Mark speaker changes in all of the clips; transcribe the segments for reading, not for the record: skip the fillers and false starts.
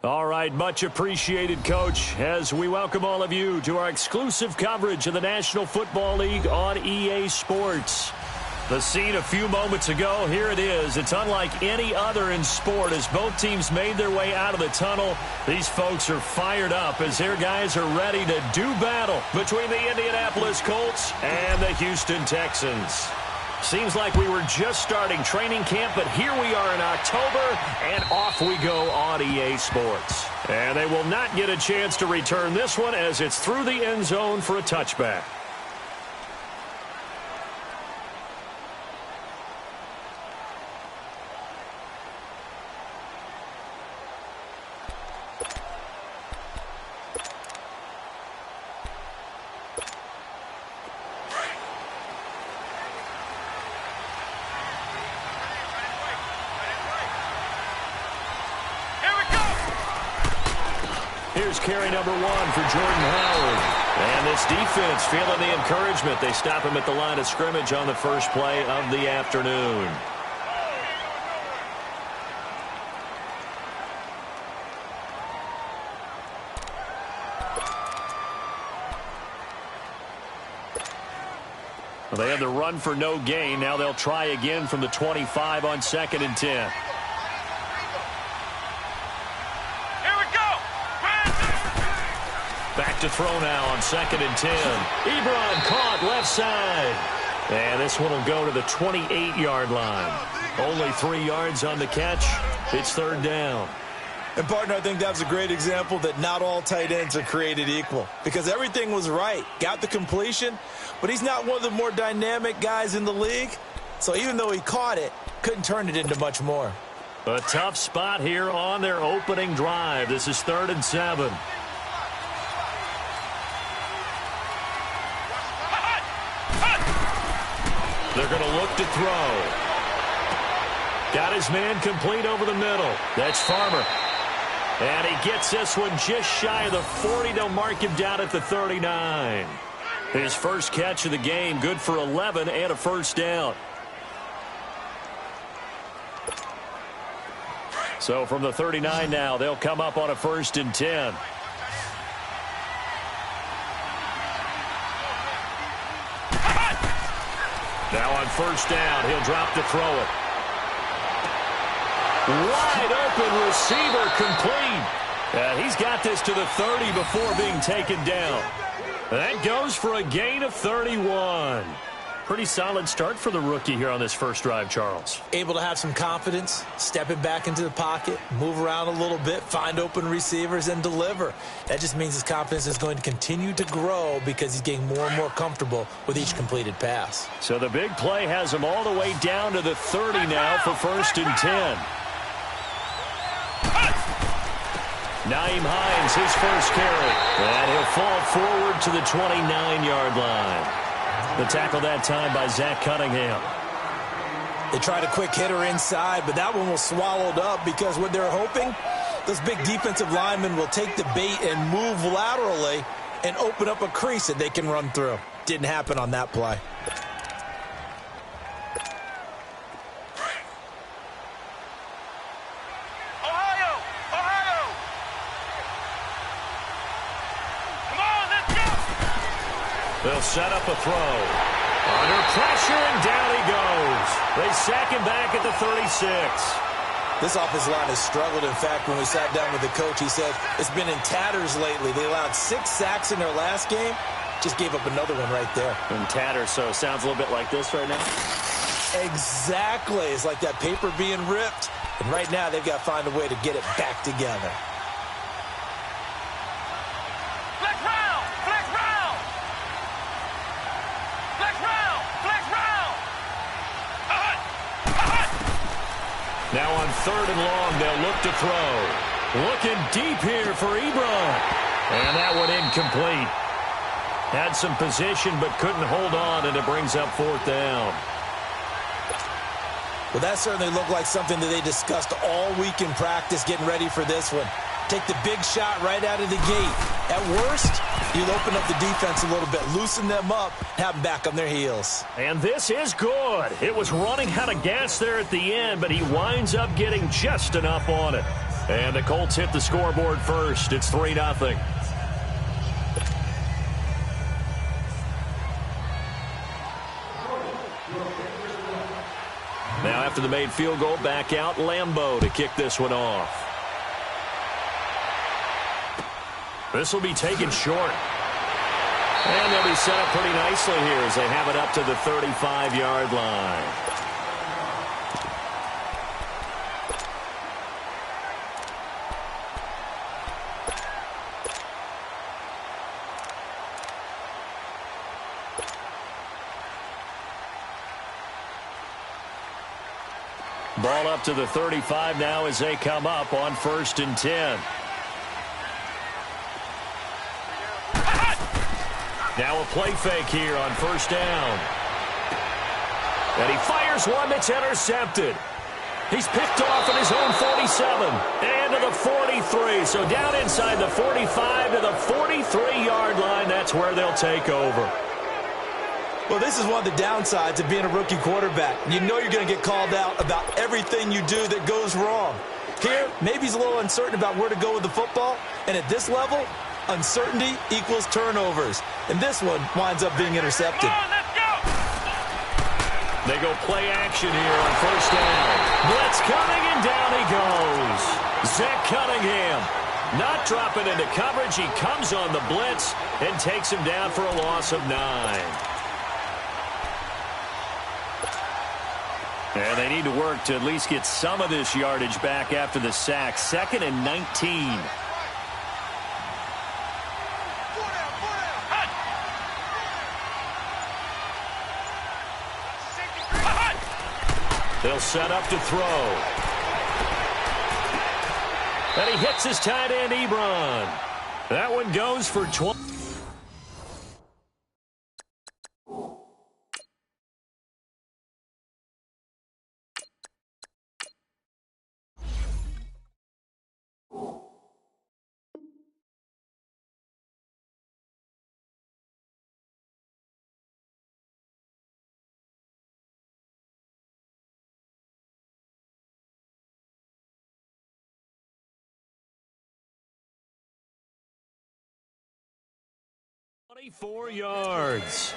Speaker 1: All right, much appreciated, Coach, as we welcome all of you to our exclusive coverage of the National Football League on EA Sports. The scene a few moments ago, here it is. It's unlike any other in sport as both teams made their way out of the tunnel. These folks are fired up as their guys are ready to do battle between the Indianapolis Colts and the Houston Texans. Seems like we were just starting training camp, but here we are in October, and off we go on EA Sports. And they will not get a chance to return this one as it's through the end zone for a touchback. Here's carry number 1 for Jordan Howard. And this defense feeling the encouragement. They stop him at the line of scrimmage on the first play of the afternoon. Well, they had the run for no gain. Now they'll try again from the 25 on 2nd and 10. Back to throw now on 2nd and 10. Ebron caught left side. And this one will go to the 28-yard line. Only 3 yards on the catch. It's 3rd down.
Speaker 2: And, partner, I think that was a great example that not all tight ends are created equal. Because everything was right. Got the completion, but he's not one of the more dynamic guys in the league. So even though he caught it, couldn't turn it into much more.
Speaker 1: A tough spot here on their opening drive. This is 3rd and 7. They're going to look to throw. Got his man complete over the middle. That's Farmer. And he gets this one just shy of the 40. They'll mark him down at the 39. His first catch of the game, good for 11 and a first down. So from the 39 now, they'll come up on a 1st and 10. Now on 1st down, he'll drop to throw it. Wide open receiver complete. He's got this to the 30 before being taken down. That goes for a gain of 31. Pretty solid start for the rookie here on this first drive, Charles.
Speaker 2: Able to have some confidence, stepping back into the pocket, move around a little bit, find open receivers, and deliver. That just means his confidence is going to continue to grow because he's getting more and more comfortable with each completed pass.
Speaker 1: So the big play has him all the way down to the 30 now for 1st and 10. Naeem Hines, his first carry. And he'll fall forward to the 29-yard line. The tackle that time by Zach Cunningham.
Speaker 2: They tried a quick hitter inside, but that one was swallowed up because what they're hoping, those big defensive linemen will take the bait and move laterally and open up a crease that they can run through. Didn't happen on that play.
Speaker 1: They'll set up a throw. Under pressure, and down he goes. They sack him back at the 36.
Speaker 2: This offensive line has struggled. In fact, when we sat down with the coach, he said it's been in tatters lately. They allowed 6 sacks in their last game. Just gave up another one right there.
Speaker 1: In tatters, so it sounds a little bit like this right now.
Speaker 2: Exactly. It's like that paper being ripped. And right now, they've got to find a way to get it back together.
Speaker 1: Now on 3rd and long, they'll look to throw. Looking deep here for Ebron. And that one incomplete. Had some position but couldn't hold on, and it brings up 4th down.
Speaker 2: Well, that certainly looked like something that they discussed all week in practice getting ready for this one. Take the big shot right out of the gate. At worst, you'll open up the defense a little bit, loosen them up, have them back on their heels.
Speaker 1: And this is good. It was running out of gas there at the end, but he winds up getting just enough on it. And the Colts hit the scoreboard first. It's 3-0. Now after the made field goal, back out Lambeau to kick this one off. This will be taken short. And they'll be set up pretty nicely here as they have it up to the 35-yard line. Ball up to the 35 now as they come up on 1st and 10. Now a play fake here on 1st down. And he fires one that's intercepted. He's picked off at his own 47 and to the 43. So down inside the 45 to the 43-yard line. That's where they'll take over.
Speaker 2: Well, this is one of the downsides of being a rookie quarterback. You know you're going to get called out about everything you do that goes wrong. Here, maybe he's a little uncertain about where to go with the football. And at this level, uncertainty equals turnovers. And this one winds up being intercepted.
Speaker 1: Come on, let's go! They go play action here on 1st down. Blitz coming, and down he goes. Zach Cunningham not dropping into coverage. He comes on the blitz and takes him down for a loss of 9. And they need to work to at least get some of this yardage back after the sack. 2nd and 19. They'll set up to throw. And he hits his tight end, Ebron. That one goes for 20. Four yards.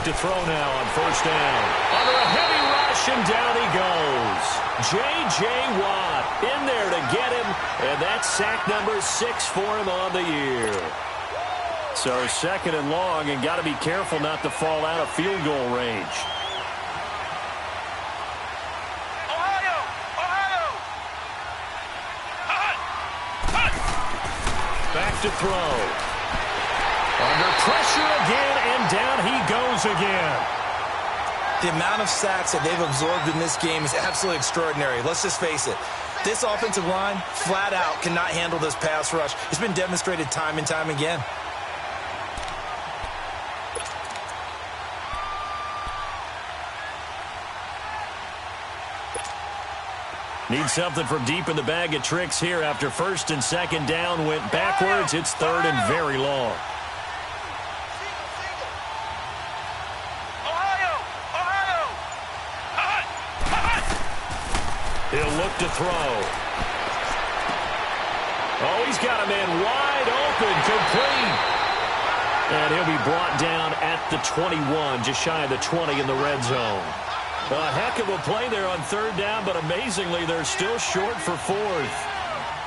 Speaker 1: To throw now on 1st down. Under a heavy rush, and down he goes. J.J. Watt in there to get him, and that's sack number 6 for him on the year. So 2nd and long, and got to be careful not to fall out of field goal range. Back to throw. Under pressure again, and down he goes again.
Speaker 2: The amount of sacks that they've absorbed in this game is absolutely extraordinary. Let's just face it. This offensive line, flat out, cannot handle this pass rush. It's been demonstrated time and time again.
Speaker 1: Need something from deep in the bag of tricks here after 1st and 2nd down went backwards. It's 3rd and very long. He'll look to throw. Oh, he's got a man wide open, complete. And he'll be brought down at the 21, just shy of the 20 in the red zone. A heck of a play there on 3rd down, but amazingly, they're still short for 4th.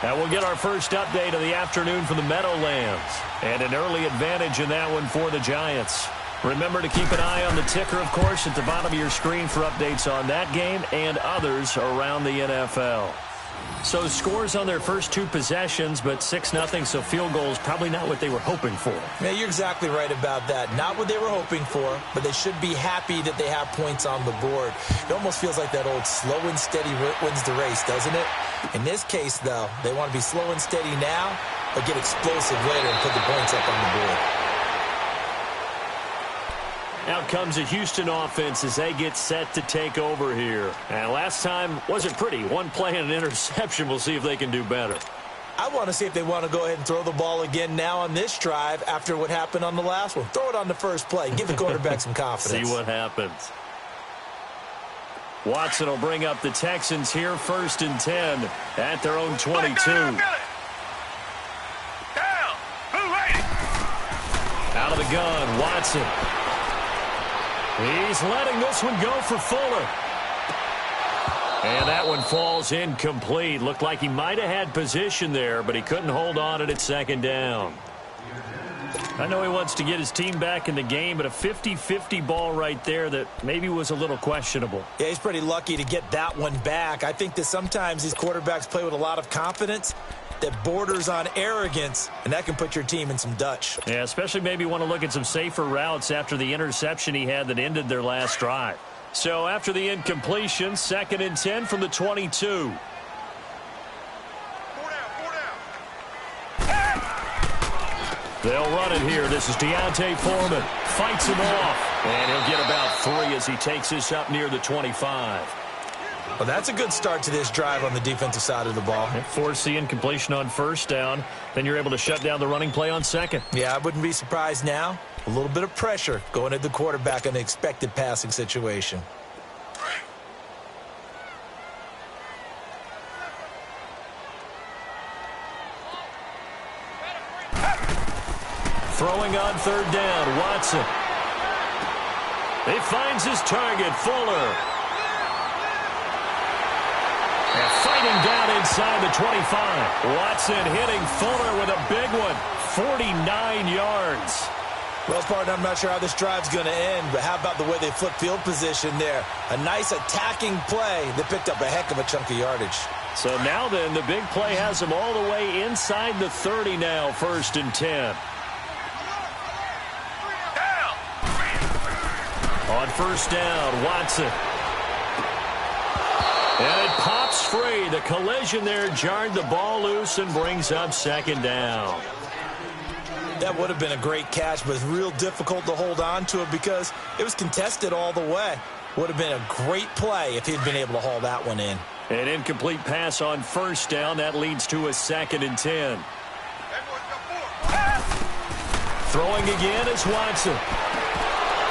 Speaker 1: And we'll get our first update of the afternoon from the Meadowlands. And an early advantage in that one for the Giants. Remember to keep an eye on the ticker, of course, at the bottom of your screen for updates on that game and others around the NFL. So scores on their first 2 possessions, but 6-0, so field goals probably not what they were hoping for.
Speaker 2: Yeah, you're exactly right about that. Not what they were hoping for, but they should be happy that they have points on the board. It almost feels like that old slow and steady wins the race, doesn't it? In this case, though, they want to be slow and steady now, but get explosive later and put the points up on the board.
Speaker 1: Out comes a Houston offense as they get set to take over here. And last time wasn't pretty. 1 play and an interception. We'll see if they can do better.
Speaker 2: I want to see if they want to go ahead and throw the ball again now on this drive after what happened on the last one. Throw it on the first play. Give the quarterback some confidence.
Speaker 1: See what happens. Watson will bring up the Texans here, 1st and 10 at their own 22. Out of the gun, Watson. He's letting this one go for Fuller. And that one falls incomplete. Looked like he might have had position there, but he couldn't hold on it at 2nd down. I know he wants to get his team back in the game, but a 50-50 ball right there that maybe was a little questionable.
Speaker 2: Yeah, he's pretty lucky to get that one back. I think that sometimes these quarterbacks play with a lot of confidence that borders on arrogance, and that can put your team in some Dutch.
Speaker 1: Yeah, especially maybe want to look at some safer routes after the interception he had that ended their last drive. So after the incompletion, 2nd and 10 from the 22. They'll run it here. This is Deontay Foreman. Fights him off. And he'll get about 3 as he takes this up near the 25.
Speaker 2: Well, that's a good start to this drive on the defensive side of the ball.
Speaker 1: Force the incompletion on 1st down. Then you're able to shut down the running play on 2nd.
Speaker 2: Yeah, I wouldn't be surprised now. A little bit of pressure going at the quarterback in an expected passing situation.
Speaker 1: Throwing on 3rd down, Watson. He finds his target, Fuller. And fighting down inside the 25. Watson hitting Fuller with a big one, 49 yards.
Speaker 2: Well, partner, I'm not sure how this drive's going to end, but how about the way they flip field position there? A nice attacking play that picked up a heck of a chunk of yardage.
Speaker 1: So now then, the big play has them all the way inside the 30 now, 1st and 10. On 1st down, Watson. And it pops free. The collision there jarred the ball loose and brings up 2nd down.
Speaker 2: That would have been a great catch, but it's real difficult to hold on to it because it was contested all the way. Would have been a great play if he'd been able to haul that one in.
Speaker 1: An incomplete pass on 1st down. That leads to a 2nd and 10. Throwing again is Watson.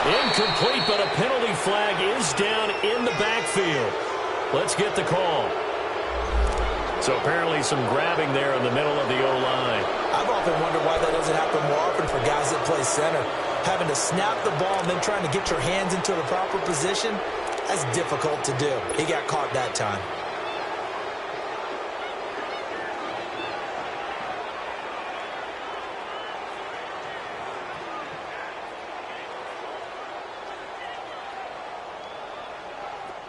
Speaker 1: Incomplete, but a penalty flag is down in the backfield. Let's get the call. So apparently some grabbing there in the middle of the O-line.
Speaker 2: I've often wondered why that doesn't happen more often for guys that play center. Having to snap the ball and then trying to get your hands into the proper position, that's difficult to do. He got caught that time.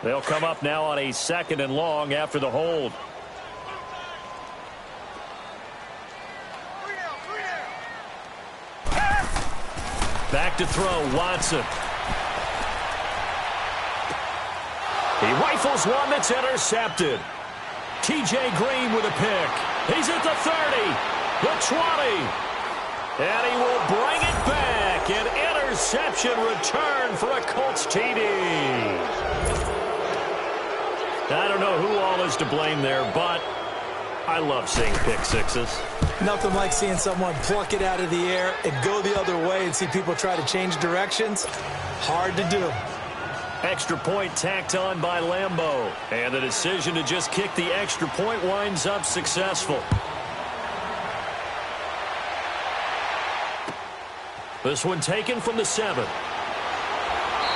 Speaker 1: They'll come up now on a 2nd and long after the hold. Back to throw, Watson. He rifles one that's intercepted. T.J. Green with a pick. He's at the 30, the 20, and he will bring it back. An interception return for a Colts TD. I don't know who all is to blame there, but I love seeing pick sixes.
Speaker 2: Nothing like seeing someone pluck it out of the air and go the other way and see people try to change directions. Hard to do.
Speaker 1: Extra point tacked on by Lambeau. And the decision to just kick the extra point winds up successful. This one taken from the 7.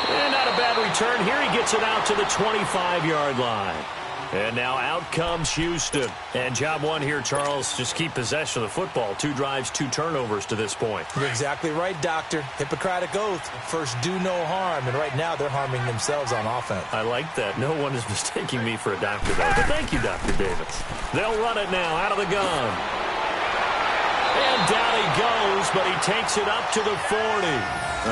Speaker 1: And not a bad return here. He gets it out to the 25-yard line. And now out comes Houston. And job one here, Charles, just keep possession of the football. 2 drives, 2 turnovers to this point.
Speaker 2: You're exactly right, Doctor. Hippocratic oath. First, do no harm. And right now, they're harming themselves on offense.
Speaker 1: I like that. No one is mistaking me for a doctor, though. But thank you, Dr. Davis. They'll run it now out of the gun. And down he goes, but he takes it up to the 40.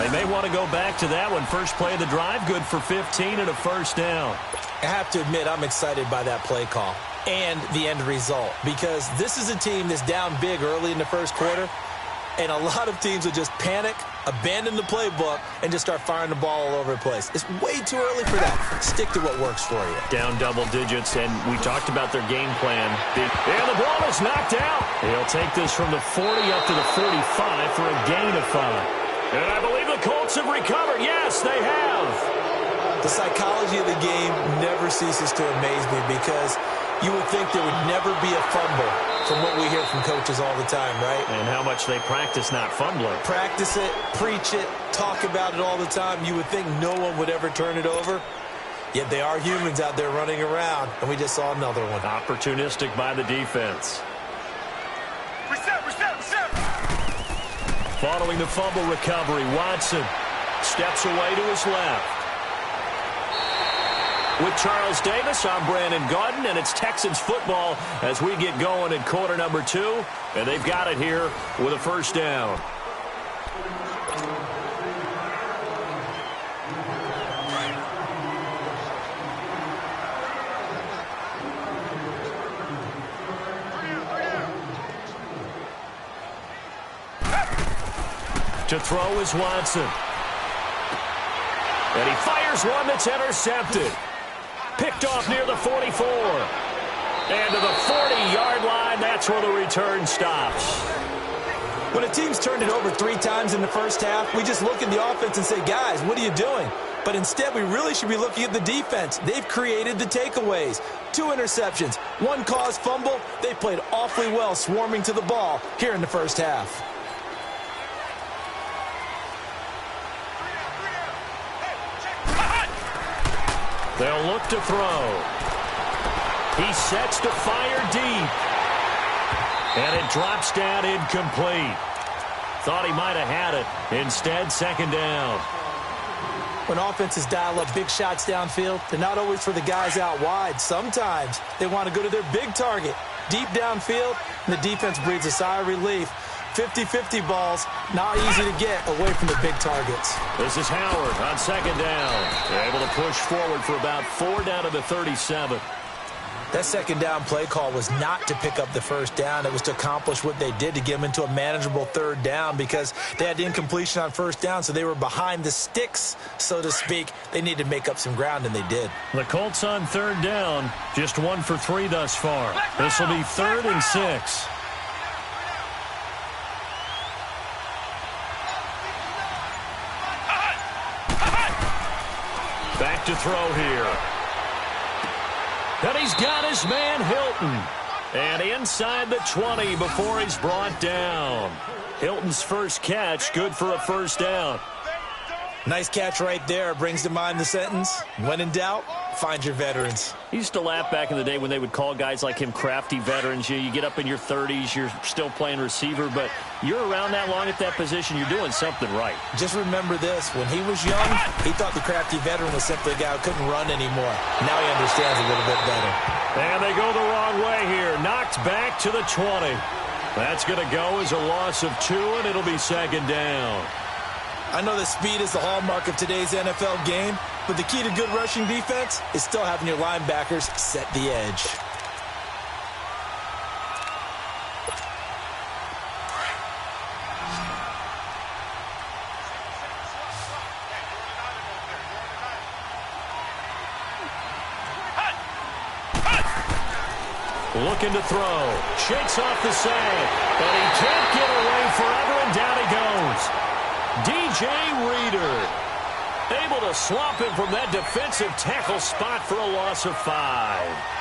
Speaker 1: They may want to go back to that one. First play of the drive, good for 15 and a first down.
Speaker 2: I have to admit, I'm excited by that play call and the end result, because this is a team that's down big early in the first quarter, and a lot of teams will just panic, abandon the playbook, and just start firing the ball all over the place. It's way too early for that. Stick to what works for you.
Speaker 1: Down double digits, and we talked about their game plan. And the ball is knocked out. He'll take this from the 40 up to the 45 for a gain of 5. And I believe the Colts have recovered. Yes, they have.
Speaker 2: The psychology of the game never ceases to amaze me, because you would think there would never be a fumble from what we hear from coaches all the time, right?
Speaker 1: And how much they practice not fumbling.
Speaker 2: Practice it, preach it, talk about it all the time. You would think no one would ever turn it over. Yet they are humans out there running around, and we just saw another one.
Speaker 1: Opportunistic by the defense.
Speaker 3: Reset.
Speaker 1: Following the fumble recovery, Watson steps away to his left. With Charles Davis, I'm Brandon Gaudin, and it's Texans football as we get going in quarter number 2. And they've got it here with a first down. To throw is Watson. And he fires one that's intercepted. Picked off near the 44. And to the 40-yard line, that's where the return stops.
Speaker 2: When a team's turned it over 3 times in the first half, we just look at the offense and say, guys, what are you doing? But instead, we really should be looking at the defense. They've created the takeaways. 2 interceptions, 1 caused fumble. They played awfully well swarming to the ball here in the first half.
Speaker 1: They'll look to throw. He sets to fire deep. And it drops down incomplete. Thought he might have had it. Instead, second down.
Speaker 2: When offenses dial up big shots downfield, they're not always for the guys out wide. Sometimes they want to go to their big target, deep downfield, and the defense breathes a sigh of relief. 50-50 balls, not easy to get away from the big targets.
Speaker 1: This is Howard on second down. They're able to push forward for about 4 down to the 37.
Speaker 2: That second down play call was not to pick up the first down. It was to accomplish what they did, to get them into a manageable third down, because they had incompletion on first down, so they were behind the sticks, so to speak. They needed to make up some ground, and they did.
Speaker 1: The Colts on third down, just 1 for 3 thus far. This will be 3rd and 6. Back to throw here. And he's got his man, Hilton. And inside the 20 before he's brought down. Hilton's first catch, good for a first down.
Speaker 2: Nice catch right there. Brings to mind the sentence, when in doubt, find your veterans.
Speaker 1: He used to laugh back in the day when they would call guys like him crafty veterans. You get up in your 30s, you're still playing receiver, but you're around that long at that position, you're doing something right.
Speaker 2: Just remember this. When he was young, he thought the crafty veteran was simply a guy who couldn't run anymore. Now he understands a little bit better.
Speaker 1: And they go the wrong way here. Knocked back to the 20. That's going to go as a loss of 2, and it'll be second down.
Speaker 2: I know that speed is the hallmark of today's NFL game, but the key to good rushing defense is still having your linebackers set the edge.
Speaker 1: Looking to throw. Shakes off the sag. But he can't get away forever, and down he goes. DJ Reader able to swamp him from that defensive tackle spot for a loss of 5.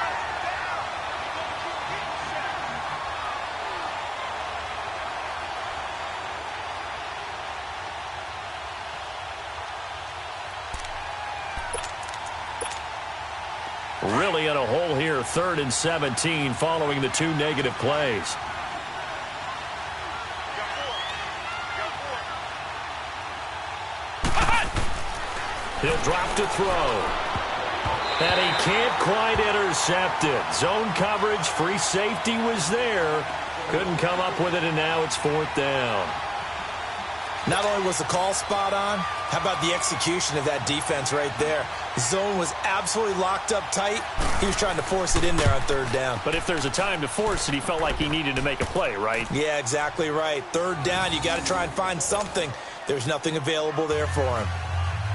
Speaker 1: Really in a hole here, 3rd and 17 following the 2 negative plays. He'll drop to throw. And he can't quite intercept it. Zone coverage, free safety was there. Couldn't come up with it, and now it's 4th down.
Speaker 2: Not only was the call spot on, how about the execution of that defense right there? The zone was absolutely locked up tight. He was trying to force it in there on 3rd down.
Speaker 1: But if there's a time to force it, he felt like he needed to make a play, right?
Speaker 2: Yeah, exactly right. 3rd down, you got to try and find something. There's nothing available there for him.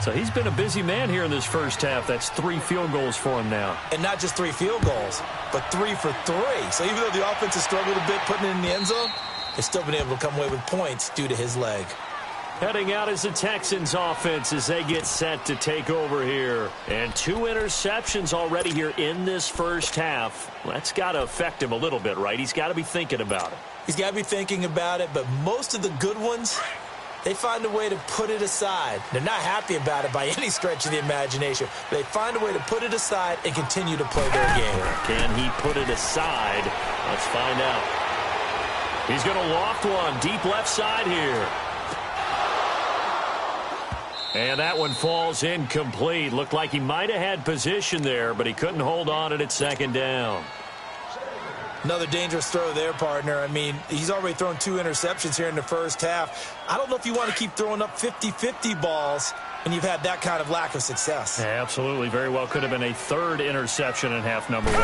Speaker 1: So he's been a busy man here in this first half. That's 3 field goals for him now.
Speaker 2: And not just 3 field goals, but 3 for 3. So even though the offense has struggled a bit putting it in the end zone, they've still been able to come away with points due to his leg.
Speaker 1: Heading out is the Texans offense as they get set to take over here. And 2 interceptions already here in this first half. Well, that's got to affect him a little bit, right? He's got to be thinking about it.
Speaker 2: He's got to be thinking about it, but most of the good ones, they find a way to put it aside. They're not happy about it by any stretch of the imagination. But they find a way to put it aside and continue to play their game.
Speaker 1: Can he put it aside? Let's find out. He's going to loft one deep left side here. And that one falls incomplete. Looked like he might have had position there, but he couldn't hold on it at 2nd down.
Speaker 2: Another dangerous throw there, partner. I mean, he's already thrown 2 interceptions here in the first half. I don't know if you want to keep throwing up 50-50 balls when you've had that kind of lack of success.
Speaker 1: Yeah, absolutely. Very well could have been a 3rd interception in half number 1.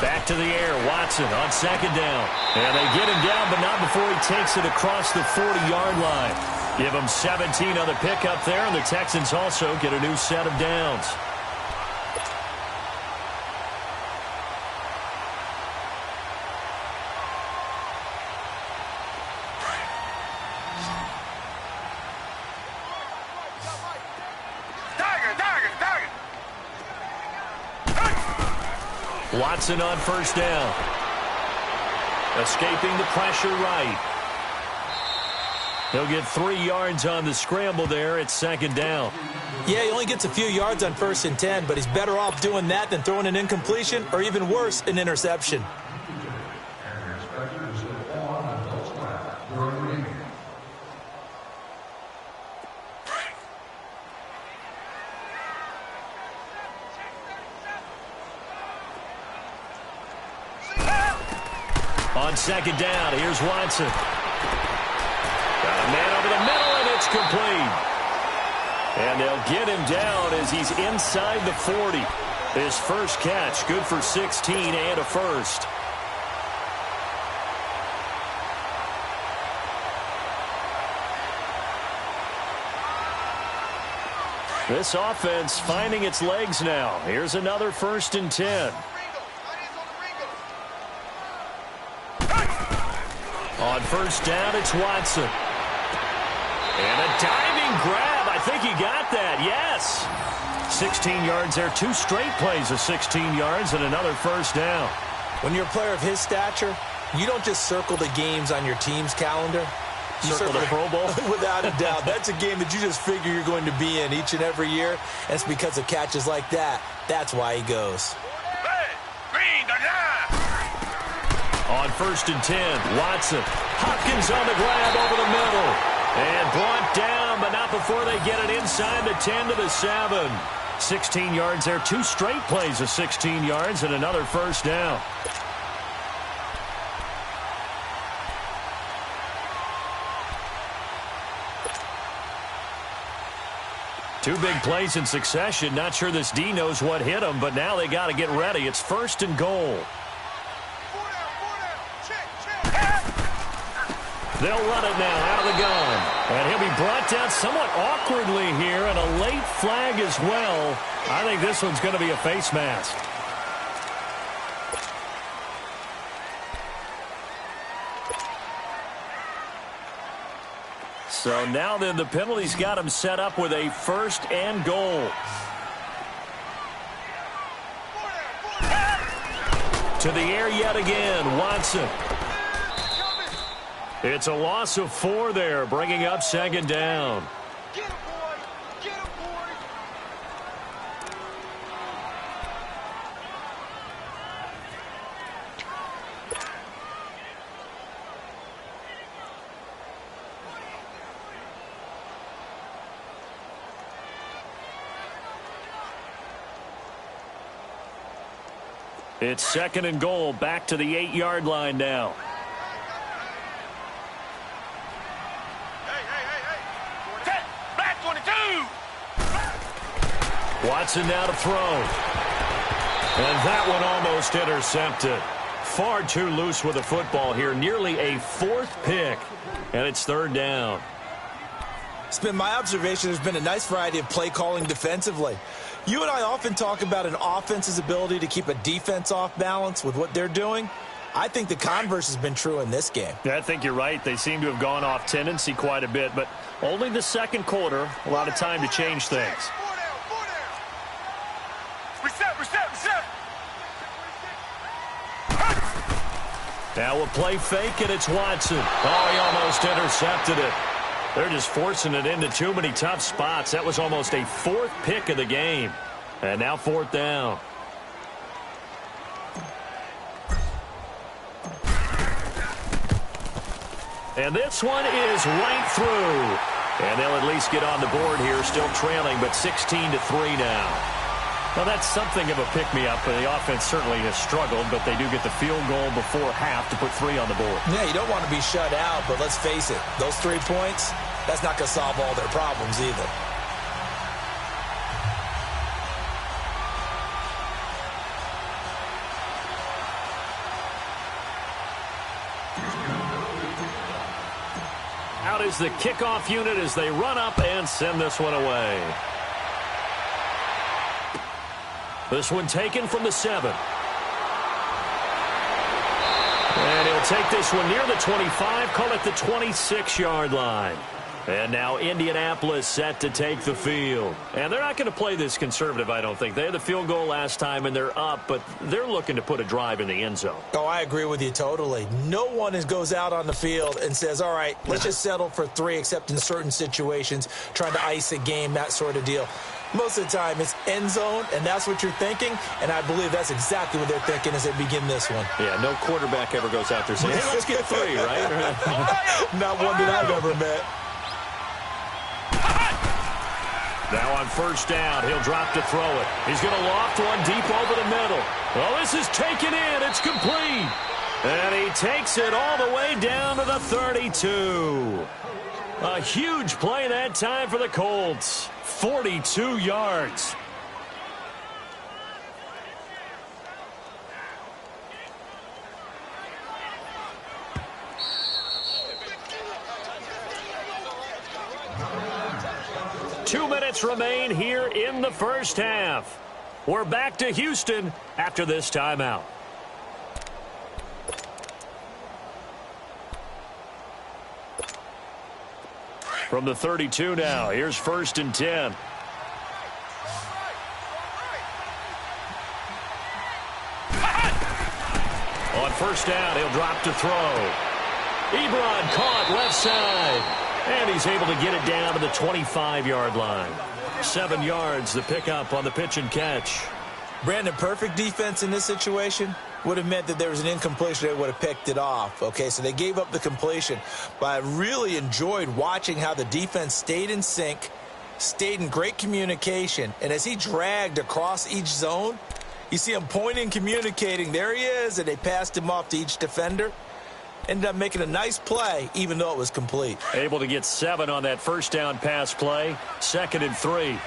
Speaker 1: Back to the air. Watson on 2nd down. And they get him down, but not before he takes it across the 40-yard line. Give him 17 on the pickup there, and the Texans also get a new set of downs. Watson on 1st down. Escaping the pressure right. He'll get 3 yards on the scramble there at 2nd down.
Speaker 2: Yeah, he only gets a few yards on 1st and 10, but he's better off doing that than throwing an incompletion or even worse, an interception.
Speaker 1: On 2nd down, here's Watson. Got a man over the middle, and it's complete. And they'll get him down as he's inside the 40. His first catch, good for 16 and a first. This offense finding its legs now. Here's another 1st and 10. On 1st down, it's Watson. And a diving grab. I think he got that. Yes. 16 yards there. 2 straight plays of 16 yards and another 1st down.
Speaker 2: When you're a player of his stature, you don't just circle the games on your team's calendar. You
Speaker 1: circle the Pro Bowl?
Speaker 2: Without a doubt. That's a game that you just figure you're going to be in each and every year. And it's because of catches like that. That's why he goes.
Speaker 1: On 1st and 10, Watson. Hopkins on the grab over the middle. And brought down, but not before they get it inside the 10 to the 7. 16 yards there. 2 straight plays of 16 yards and another 1st down. Two big plays in succession. Not sure this D knows what hit him, but now they got to get ready. It's 1st and goal. They'll run it now out of the gun. And he'll be brought down somewhat awkwardly here, and a late flag as well. I think this one's going to be a face mask. So now then the penalty's got him set up with a 1st and goal. To the air yet again, Watson. It's a loss of 4 there, bringing up 2nd down. It's 2nd and goal, back to the 8-yard line now.
Speaker 3: Black 22.
Speaker 1: Watson now to throw. And that one almost intercepted. Far too loose with the football here. Nearly a 4th pick. And it's 3rd down.
Speaker 2: It's been my observation there's been a nice variety of play calling defensively. You and I often talk about an offense's ability to keep a defense off balance with what they're doing. I think the converse has been true in this game.
Speaker 1: Yeah, I think you're right. They seem to have gone off tendency quite a bit, but only the 2nd quarter, a lot of time to change things.
Speaker 3: Reset.
Speaker 1: Now a play fake, and it's Watson. Oh, he almost intercepted it. They're just forcing it into too many tough spots. That was almost a 4th pick of the game. And now 4th down. And this one is right through. And they'll at least get on the board here, still trailing, but 16-3 now. Well, that's something of a pick-me-up. The offense certainly has struggled, but they do get the field goal before half to put 3 on the board.
Speaker 2: Yeah, you don't want to be shut out, but let's face it, those 3 points, that's not going to solve all their problems either.
Speaker 1: Out is the kickoff unit as they run up and send this one away. This one taken from the 7. And he'll take this one near the 25, call it the 26-yard line. And now Indianapolis set to take the field. And they're not going to play this conservative, I don't think. They had the field goal last time, and they're up, but they're looking to put a drive in the end zone.
Speaker 2: Oh, I agree with you totally. No one goes out on the field and says, all right, let's just settle for 3, except in certain situations, trying to ice a game, that sort of deal. Most of the time, it's end zone, and that's what you're thinking, and I believe that's exactly what they're thinking as they begin this one.
Speaker 1: Yeah, no quarterback ever goes out there saying, hey, let's get 3, right?
Speaker 2: Not one that I've ever met.
Speaker 1: Now on 1st down, he'll drop to throw it. He's going to loft one deep over the middle. Well, this is taken in. It's complete. And he takes it all the way down to the 32. A huge play that time for the Colts. 42 yards. Two minutes remain here in the first half. We're back to Houston after this timeout. From the 32 now, here's 1st and 10. On 1st down, he'll drop to throw. Ebron caught left side. And he's able to get it down to the 25-yard line. 7 yards, the pickup on the pitch and catch.
Speaker 2: Brandon, perfect defense in this situation would have meant that there was an incompletion. They would have picked it off. Okay, so they gave up the completion. But I really enjoyed watching how the defense stayed in sync, stayed in great communication. And as he dragged across each zone, you see him pointing, communicating. There he is, and they passed him off to each defender. Ended up making a nice play, even though it was complete.
Speaker 1: Able to get 7 on that 1st down pass play. 2nd and 3.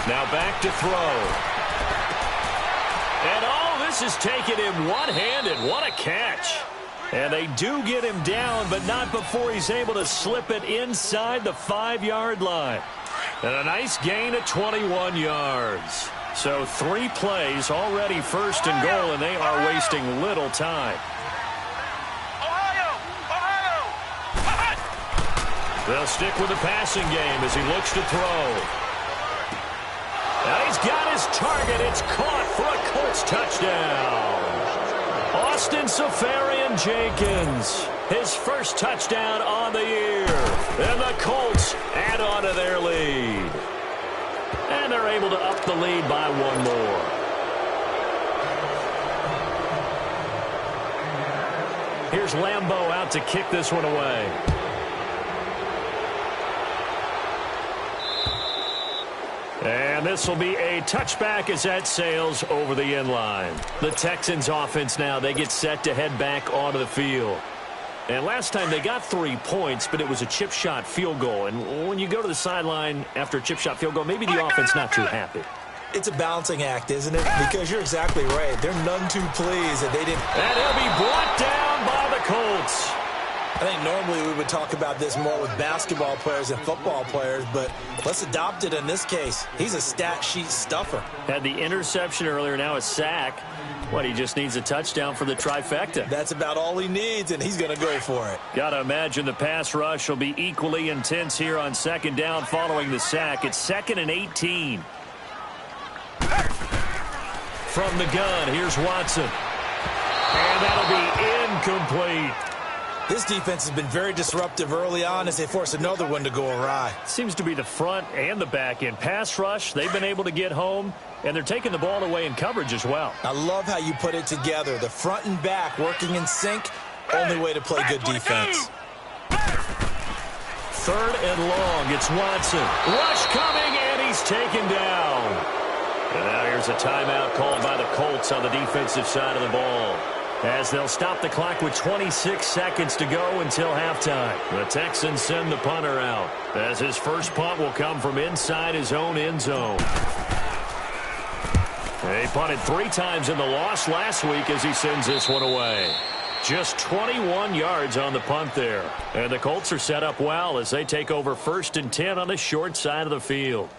Speaker 1: Now back to throw. And this is taken him one-handed. What a catch. And they do get him down, but not before he's able to slip it inside the 5-yard line. And a nice gain of 21 yards. So 3 plays already 1st and goal, and they are wasting little time. They'll stick with the passing game as he looks to throw. Now he's got his target. It's caught for a Colts touchdown. Austin Seferian-Jenkins, his first touchdown on the year. And the Colts add on to their lead. And they're able to up the lead by 1 more. Here's Lambeau out to kick this one away. And this will be a touchback as that sails over the end line. The Texans offense now, they get set to head back onto the field. And last time they got 3 points, but it was a chip shot field goal. And when you go to the sideline after a chip shot field goal, maybe the offense not too happy.
Speaker 2: It's a balancing act, isn't it? Because you're exactly right. They're none too pleased that they didn't.
Speaker 1: And he'll be brought down by the Colts.
Speaker 2: I think normally we would talk about this more with basketball players and football players, but let's adopt it in this case. He's a stat sheet stuffer.
Speaker 1: Had the interception earlier, now a sack. What, he just needs a touchdown for the trifecta.
Speaker 2: That's about all he needs, and he's going to go for it.
Speaker 1: Got to imagine the pass rush will be equally intense here on second down following the sack. It's 2nd and 18. From the gun, here's Watson. And that'll be incomplete.
Speaker 2: This defense has been very disruptive early on as they force another one to go awry.
Speaker 1: Seems to be the front and the back end. Pass rush, they've been able to get home, and they're taking the ball away in coverage as well.
Speaker 2: I love how you put it together. The front and back working in sync, only way to play good defense.
Speaker 1: 3rd and long, it's Watson. Rush coming, and he's taken down. And now here's a timeout called by the Colts on the defensive side of the ball, as they'll stop the clock with 26 seconds to go until halftime. The Texans send the punter out, as his first punt will come from inside his own end zone. He punted 3 times in the loss last week as he sends this one away. Just 21 yards on the punt there. And the Colts are set up well as they take over 1st and 10 on the short side of the field.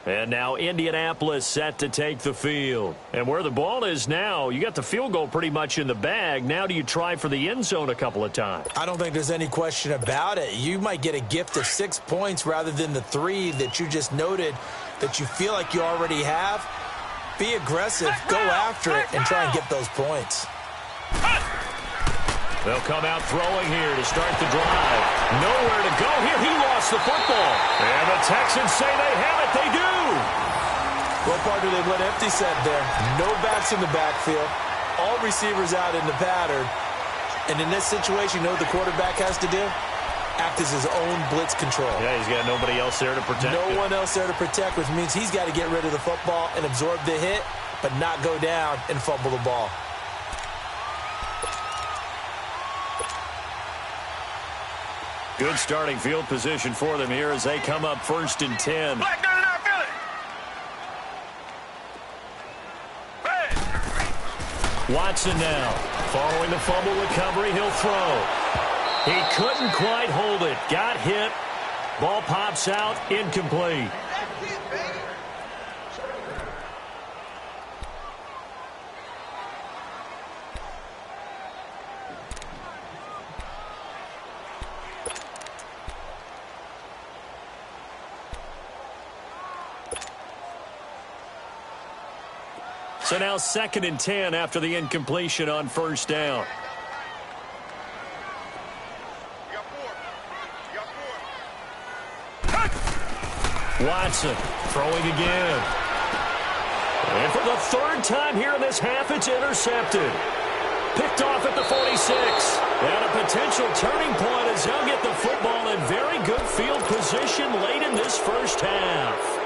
Speaker 1: And now Indianapolis set to take the field. And where the ball is now, you got the field goal pretty much in the bag. Now do you try for the end zone a couple of times?
Speaker 2: I don't think there's any question about it. You might get a gift of 6 points rather than the 3 that you just noted that you feel like you already have. Be aggressive, go after it, and try and get those points.
Speaker 1: They'll come out throwing here to start the drive. Nowhere to go here. He lost the football. And the Texans say they have it. They do.
Speaker 2: Well, partner, they went empty set there. No backs in the backfield. All receivers out in the pattern. And in this situation, you know what the quarterback has to do? Act as his own blitz control.
Speaker 1: Yeah, he's got nobody else there to protect.
Speaker 2: No one else there to protect, which means he's got to get rid of the football and absorb the hit, but not go down and fumble the ball.
Speaker 1: Good starting field position for them here as they come up 1st and 10.
Speaker 3: Black down in our field. Hey.
Speaker 1: Watson now. Following the fumble recovery, he'll throw. He couldn't quite hold it. Got hit. Ball pops out. Incomplete. So now 2nd and 10 after the incompletion on 1st down. Watson throwing again. And for the 3rd time here in this half, it's intercepted. Picked off at the 46. And a potential turning point as they'll get the football in very good field position late in this first half.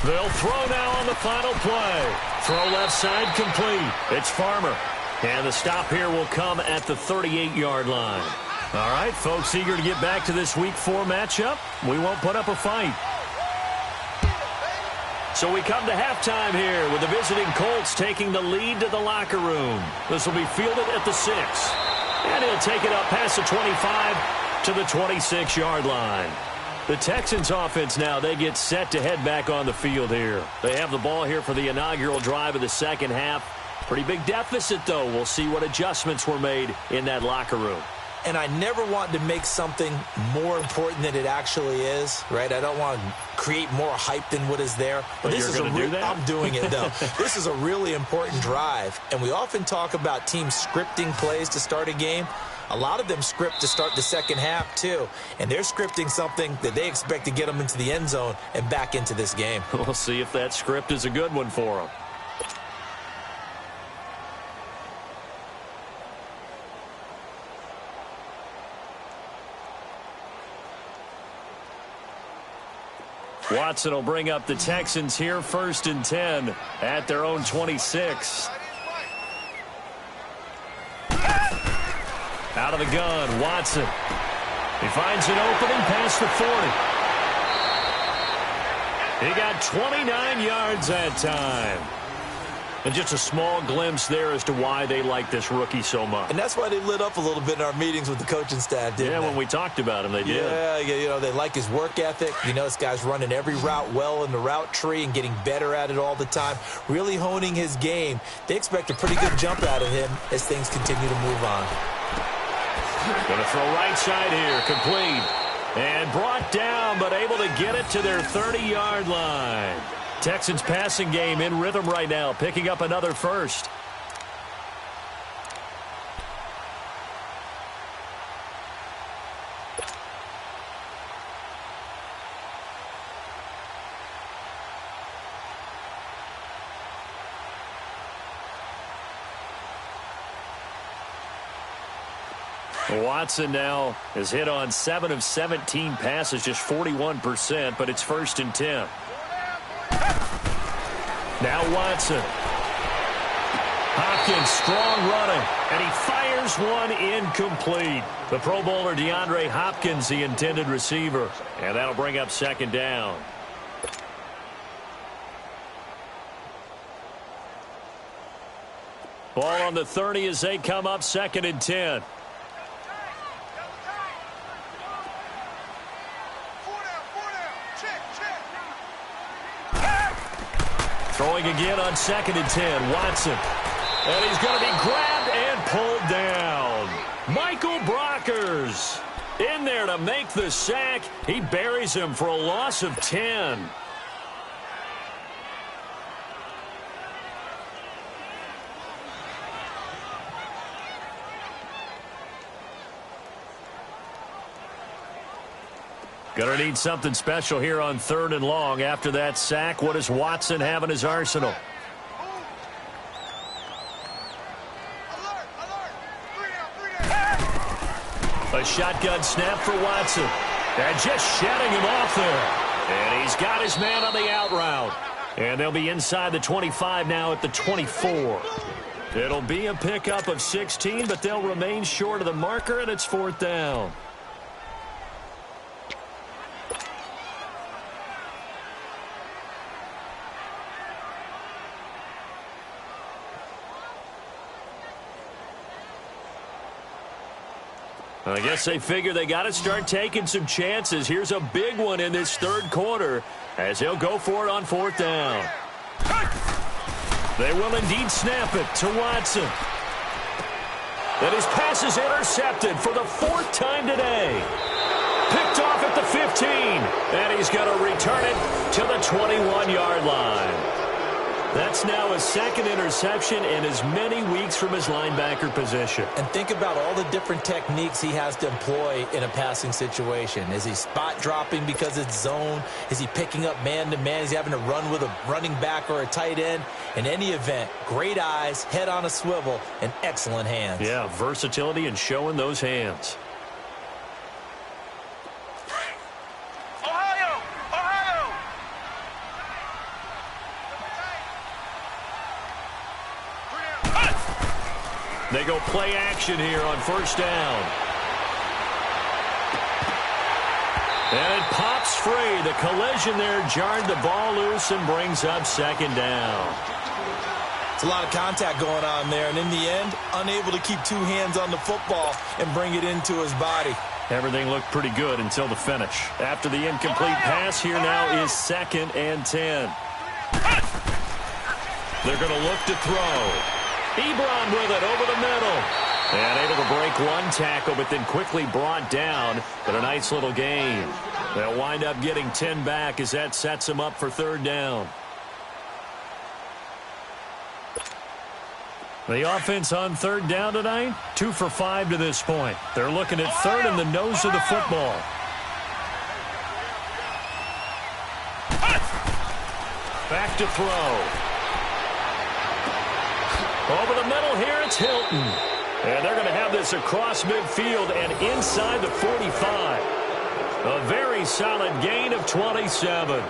Speaker 1: They'll throw now on the final play. Throw left side complete. It's Farmer. And the stop here will come at the 38-yard line. All right, folks, eager to get back to this Week 4 matchup. We won't put up a fight. So we come to halftime here with the visiting Colts taking the lead to the locker room. This will be fielded at the 6. And he'll take it up past the 25 to the 26-yard line. The Texans offense now, they get set to head back on the field here. They have the ball here for the inaugural drive of the second half. Pretty big deficit, though. We'll see what adjustments were made in that locker room.
Speaker 2: and I never want to make something more important than it actually is, right? I don't want to create more hype than what is there. But this is I'm doing it, though. This is a really important drive, and we often talk about teams scripting plays to start a game. A lot of them script to start the second half, too. And they're scripting something that they expect to get them into the end zone and back into this game.
Speaker 1: We'll see if that script is a good one for them. Watson will bring up the Texans here, 1st and 10 at their own 26. Out of the gun, Watson. He finds an opening past the 40. He got 29 yards that time. And just a small glimpse there as to why they like this rookie so much.
Speaker 2: And that's why they lit up a little bit in our meetings with the coaching staff, didn't they?
Speaker 1: Yeah, when we talked about him, they did.
Speaker 2: Yeah, you know, they like his work ethic. You know, this guy's running every route well in the route tree and getting better at it all the time, really honing his game. They expect a pretty good jump out of him as things continue to move on.
Speaker 1: Going to throw right side here, complete. And brought down, but able to get it to their 30-yard line. Texans passing game in rhythm right now, picking up another first. Watson now has hit on 7 of 17 passes, just 41%, but it's 1st and 10. Now Watson. Hopkins, strong running, and he fires one incomplete. The Pro Bowler DeAndre Hopkins, the intended receiver, and that'll bring up 2nd down. Ball on the 30 as they come up, 2nd and 10. Throwing again on 2nd and 10, Watson. And he's going to be grabbed and pulled down. Michael Brockers in there to make the sack. He buries him for a loss of 10. Going to need something special here on 3rd and long. After that sack, what does Watson have in his arsenal? A shotgun snap for Watson. And just shedding him off there. And he's got his man on the out route. And they'll be inside the 25 now at the 24. It'll be a pickup of 16, but they'll remain short of the marker, and it's 4th down. I guess they figure they got to start taking some chances. Here's a big one in this 3rd quarter as he'll go for it on 4th down. They will indeed snap it to Watson. And his pass is intercepted for the 4th time today. Picked off at the 15. And he's going to return it to the 21-yard line. That's now his 2nd interception in as many weeks from his linebacker position. And think about all the different techniques he has to employ in a passing situation. Is he spot dropping because it's zone? Is he picking up man-to-man? Is he having to run with a running back or a tight end? In any event, great eyes, head on a swivel, and excellent hands. Yeah, versatility and showing those hands. They go play action here on 1st down. And it pops free. The collision there jarred the ball loose and brings up 2nd down. It's a lot of contact going on there, and in the end, unable to keep 2 hands on the football and bring it into his body. Everything looked pretty good until the finish. After the incomplete pass, here now is 2nd and 10. They're going to look to throw. Ebron with it over the middle. And able to break one tackle, but then quickly brought down. But a nice little gain. They'll wind up getting 10 back as that sets them up for third down. The offense on third down tonight, 2 for 5 to this point. They're looking at third and the nose of the football. Back to throw. Over the middle here, it's Hilton. And they're going to have this across midfield and inside the 45. A very solid gain of 27.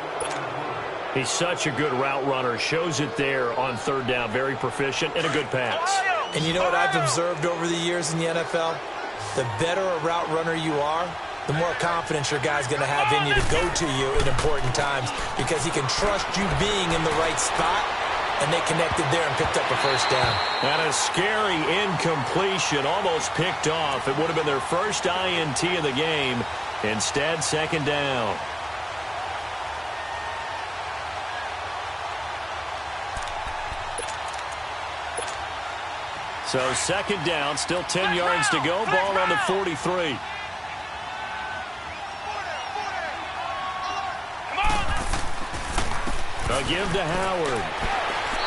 Speaker 1: He's such a good route runner. Shows it there on third down. Very proficient and a good pass.
Speaker 2: And you know what I've observed over the years in the NFL? The better a route runner you are, the more confidence your guy's going to have in you to go to you in important times because he can trust you being in the right spot, and they connected there and picked up a first down.
Speaker 1: And a scary incompletion, almost picked off. It would have been their first INT of the game. Instead, second down. So second down, still 10 yards to go. Ball on the 43. A give to Howard.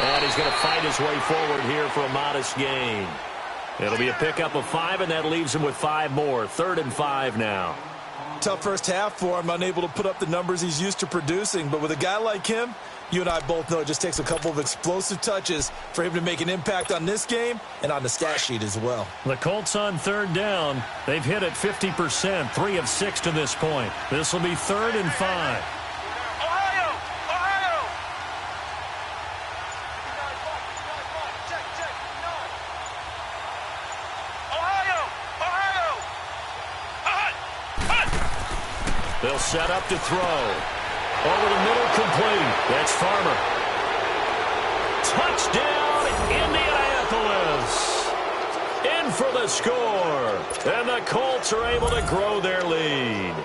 Speaker 1: And he's going to fight his way forward here for a modest gain. It'll be a pickup of 5, and that leaves him with 5 more. 3rd and 5 now.
Speaker 2: Tough first half for him, unable to put up the numbers he's used to producing. But with a guy like him, you and I both know it just takes a couple of explosive touches for him to make an impact on this game and on the stat sheet as well.
Speaker 1: The Colts on third down. They've hit it 50%, 3 of 6 to this point. This will be 3rd and 5. They'll set up to throw. Over the middle, complete. That's Farmer. Touchdown, Indianapolis. In for the score. And the Colts are able to grow their lead.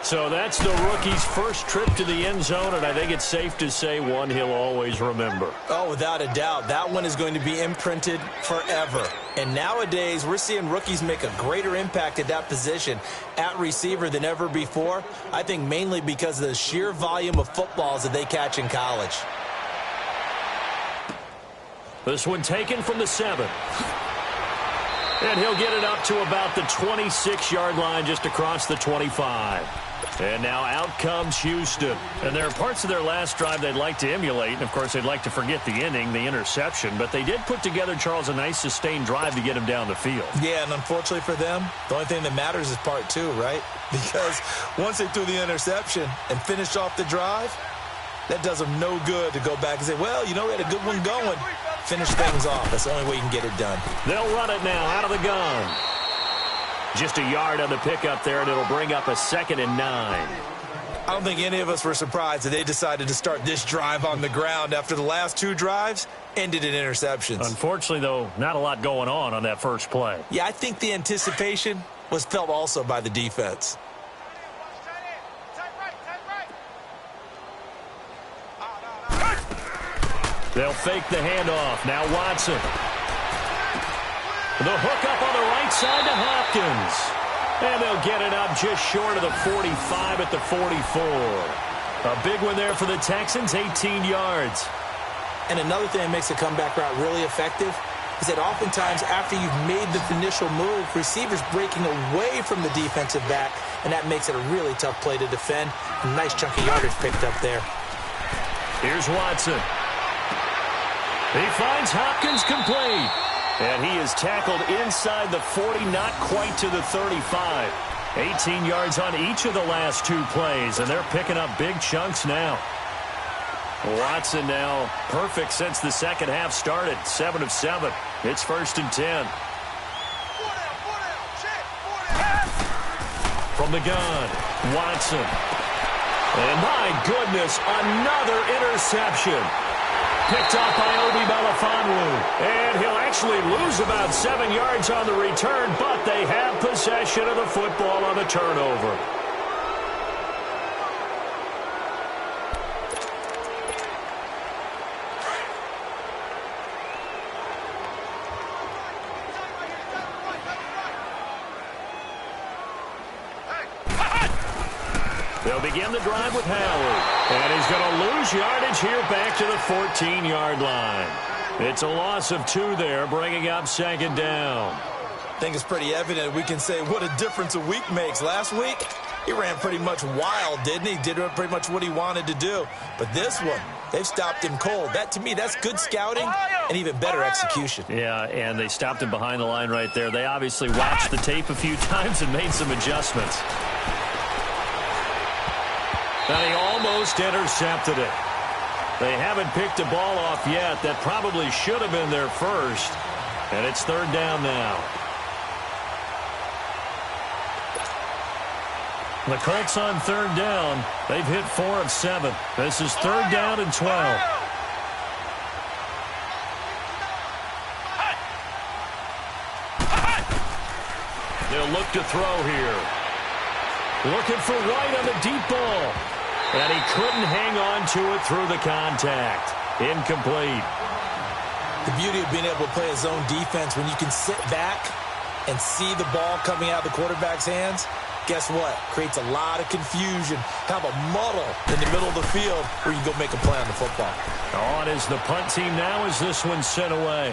Speaker 1: So that's the rookie's first trip to the end zone, and I think it's safe to say one he'll always remember.
Speaker 2: Oh, without a doubt. That one is going to be imprinted forever. And nowadays, we're seeing rookies make a greater impact at that position at receiver than ever before. I think mainly because of the sheer volume of footballs that they catch in college.
Speaker 1: This one taken from the 7. And he'll get it up to about the 26-yard line, just across the 25. And now out comes Houston. And there are parts of their last drive they'd like to emulate. And, of course, they'd like to forget the inning, the interception. But they did put together, Charles, a nice sustained drive to get him down the field.
Speaker 2: Yeah, and unfortunately for them, the only thing that matters is part 2, right? Because once they threw the interception and finished off the drive, that does them no good to go back and say, well, you know, we had a good one going. Finish things off. That's the only way you can get it done.
Speaker 1: They'll run it now out of the gun. Just a yard on the pickup there, and it'll bring up a 2nd and 9.
Speaker 2: I don't think any of us were surprised that they decided to start this drive on the ground after the last 2 drives ended in interceptions.
Speaker 1: Unfortunately, though, not a lot going on that first play.
Speaker 2: Yeah, I think the anticipation was felt also by the defense.
Speaker 1: They'll fake the handoff. Now Watson. The hook up on the right side to Hopkins. And they'll get it up just short of the 45 at the 44. A big one there for the Texans, 18 yards.
Speaker 2: And another thing that makes a comeback route really effective is that oftentimes after you've made the initial move, receivers breaking away from the defensive back, and that makes it a really tough play to defend. A nice chunk of yardage picked up there.
Speaker 1: Here's Watson. He finds Hopkins complete. And he is tackled inside the 40, not quite to the 35. 18 yards on each of the last 2 plays, and they're picking up big chunks now. Watson now perfect since the second half started. 7 of 7. It's 1st and 10. From the gun, Watson. And my goodness, another interception. Picked off by Obi Melifonwu. And he'll actually lose about 7 yards on the return, but they have possession of the football on the turnover. They'll begin the drive with Howard. And he's going to lose yardage here back to the 14-yard line. It's a loss of 2 there, bringing up second down.
Speaker 2: I think it's pretty evident. We can say what a difference a week makes. Last week, he ran pretty much wild, didn't he? Did pretty much what he wanted to do. But this one, they've stopped him cold. That, to me, that's good scouting and even better execution.
Speaker 1: Yeah, and they stopped him behind the line right there. They obviously watched the tape a few times and made some adjustments. And he almost intercepted it. They haven't picked a ball off yet. That probably should have been their first. And it's third down now. The Colts on third down. They've hit 4 of 7. This is third down and 12. They'll look to throw here. Looking for White on the deep ball. And he couldn't hang on to it through the contact. Incomplete.
Speaker 2: The beauty of being able to play a zone defense when you can sit back and see the ball coming out of the quarterback's hands, guess what? Creates a lot of confusion, kind of a muddle in the middle of the field where you go make a play on the football.
Speaker 1: On is the punt team now as this one's sent away.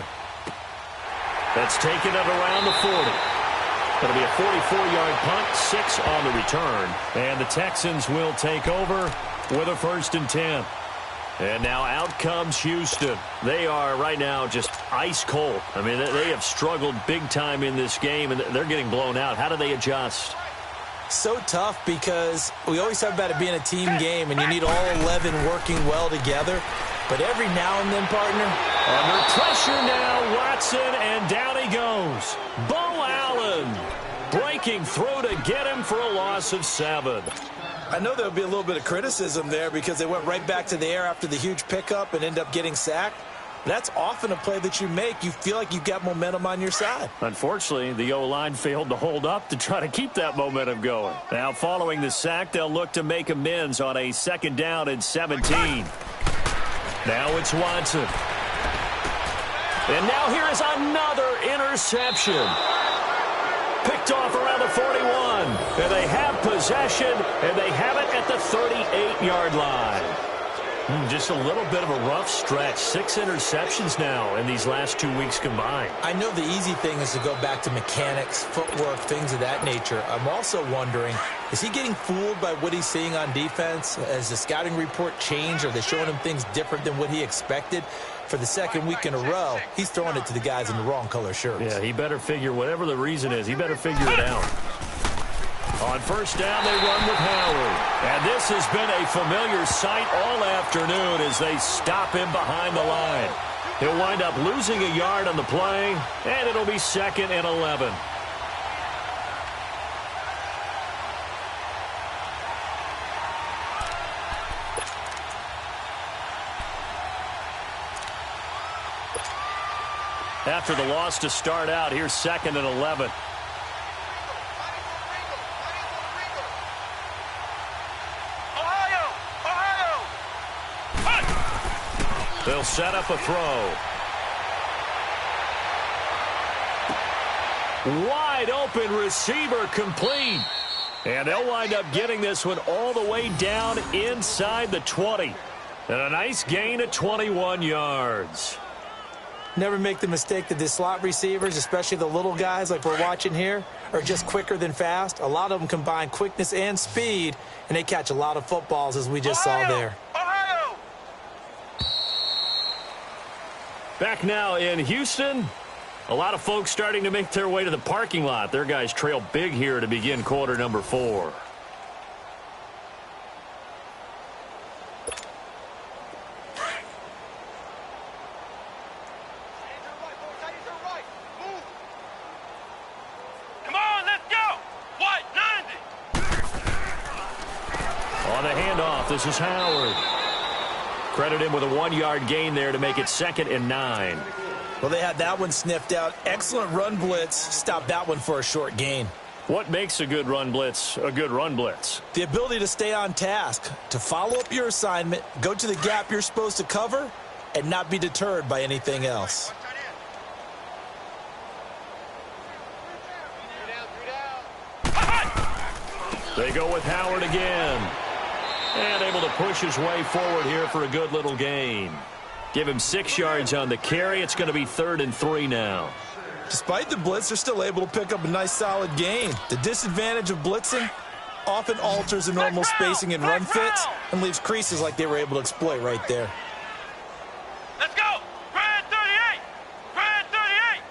Speaker 1: That's taken it around the 40. It'll be a 44-yard punt, 6 on the return. And the Texans will take over with a 1st and 10. And now out comes Houston. They are right now just ice cold. I mean, they have struggled big time in this game, and they're getting blown out. How do they adjust?
Speaker 2: So tough because we always talk about it being a team game, and you need all 11 working well together. But every now and then, partner.
Speaker 1: Under pressure now, Watson, and down he goes. Bo Allen breaking through to get him for a loss of 7.
Speaker 2: I know there'll be a little bit of criticism there because they went right back to the air after the huge pickup and end up getting sacked. That's often a play that you make. You feel like you've got momentum on your side.
Speaker 1: Unfortunately, the O-line failed to hold up to try to keep that momentum going. Now, following the sack, they'll look to make amends on a 2nd down and 17. Now it's Watson. And now here is another interception. Picked off around the 41. And they have possession, and they have it at the 38-yard line. Just a little bit of a rough stretch. 6 interceptions now in these last 2 weeks combined.
Speaker 2: I know the easy thing is to go back to mechanics, footwork, things of that nature. I'm also wondering, is he getting fooled by what he's seeing on defense? Has the scouting report changed? Are they showing him things different than what he expected? For the 2nd week in a row, he's throwing it to the guys in the wrong color shirts.
Speaker 1: Yeah, he better figure, whatever the reason is, he better figure it out. On 1st down, they run with Howard. And this has been a familiar sight all afternoon as they stop him behind the line. He'll wind up losing a yard on the play, and it'll be 2nd and 11. After the loss to start out, here's 2nd and 11. They'll set up a throw. Wide open receiver complete. And they'll wind up getting this one all the way down inside the 20. And a nice gain of 21 yards.
Speaker 2: Never make the mistake that the slot receivers, especially the little guys like we're watching here, are just quicker than fast. A lot of them combine quickness and speed, and they catch a lot of footballs, as we just saw there.
Speaker 1: Back now in Houston, a lot of folks starting to make their way to the parking lot. Their guys trail big here to begin quarter number 4.
Speaker 3: Come on, let's go! White, 90!
Speaker 1: On the handoff, this is Howard. Credit him with a 1-yard gain there to make it 2nd and 9.
Speaker 2: Well, they had that one sniffed out. Excellent run blitz. Stopped that one for a short gain.
Speaker 1: What makes a good run blitz a good run blitz?
Speaker 2: The ability to stay on task, to follow up your assignment, go to the gap you're supposed to cover, and not be deterred by anything else.
Speaker 1: They go with Howard again. And able to push his way forward here for a good little gain. Give him 6 yards on the carry. It's going to be 3rd and 3 now.
Speaker 2: Despite the blitz, they're still able to pick up a nice, solid gain. The disadvantage of blitzing often alters the normal spacing and run fits and leaves creases like they were able to exploit right there.
Speaker 3: Let's go. Grand 38. Grand 38.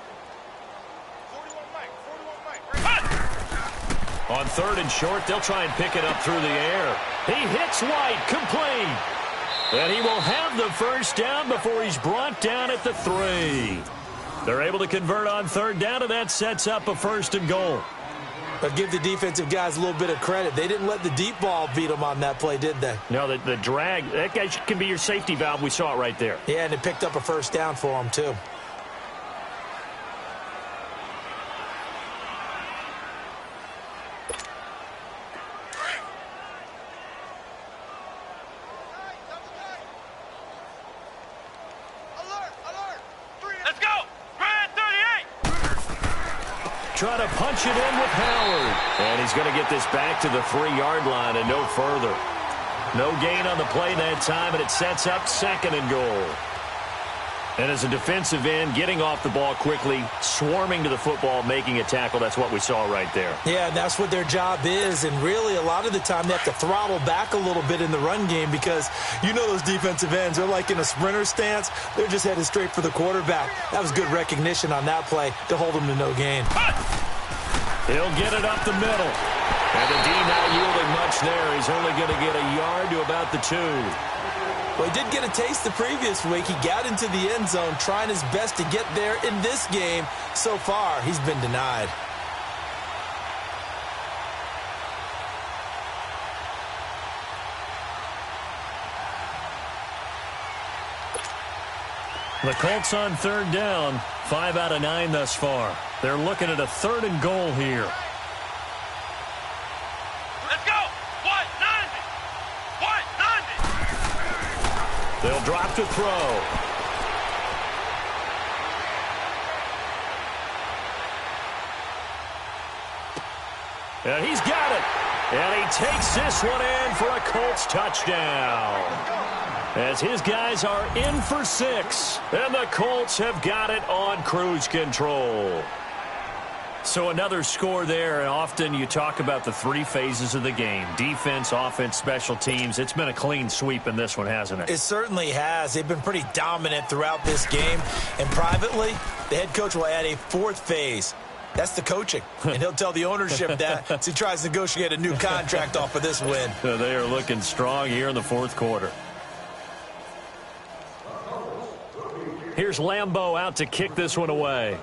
Speaker 3: 41 Mike.
Speaker 1: On 3rd and short, they'll try and pick it up through the air. He hits White, complete. And he will have the first down before he's brought down at the 3. They're able to convert on 3rd down, and that sets up a 1st and goal.
Speaker 2: But give the defensive guys a little bit of credit. They didn't let the deep ball beat them on that play, did they?
Speaker 1: No, the drag, that guy can be your safety valve. We saw it right there.
Speaker 2: Yeah, and it picked up a 1st down for them, too.
Speaker 1: Trying to punch it in with Howard. And he's going to get this back to the 3-yard line and no further. No gain on the play that time, and it sets up 2nd and goal. And as a defensive end, getting off the ball quickly, swarming to the football, making a tackle, that's what we saw right there.
Speaker 2: Yeah, and that's what their job is. And really, a lot of the time, they have to throttle back a little bit in the run game because you know those defensive ends, they're like in a sprinter stance. They're just headed straight for the quarterback. That was good recognition on that play to hold them to no gain.
Speaker 1: He'll get it up the middle. And the D not yielding much there. He's only going to get a yard to about the 2.
Speaker 2: Well, he did get a taste the previous week. He got into the end zone trying his best to get there in this game. So far, he's been denied.
Speaker 1: The Colts on 3rd down. 5 out of 9 thus far. They're looking at a 3rd and goal here.
Speaker 3: Let's go. What? 90. What? 90.
Speaker 1: They'll drop to throw. And he's got it. And he takes this one in for a Colts touchdown. As his guys are in for 6. And the Colts have got it on cruise control. So another score there, and often you talk about the 3 phases of the game. Defense, offense, special teams. It's been a clean sweep in this one, hasn't it?
Speaker 2: It certainly has. They've been pretty dominant throughout this game. And privately, the head coach will add a 4th phase. That's the coaching. And he'll tell the ownership that as he tries to negotiate a new contract off of this win.
Speaker 1: They are looking strong here in the 4th quarter. Here's Lambeau out to kick this one away.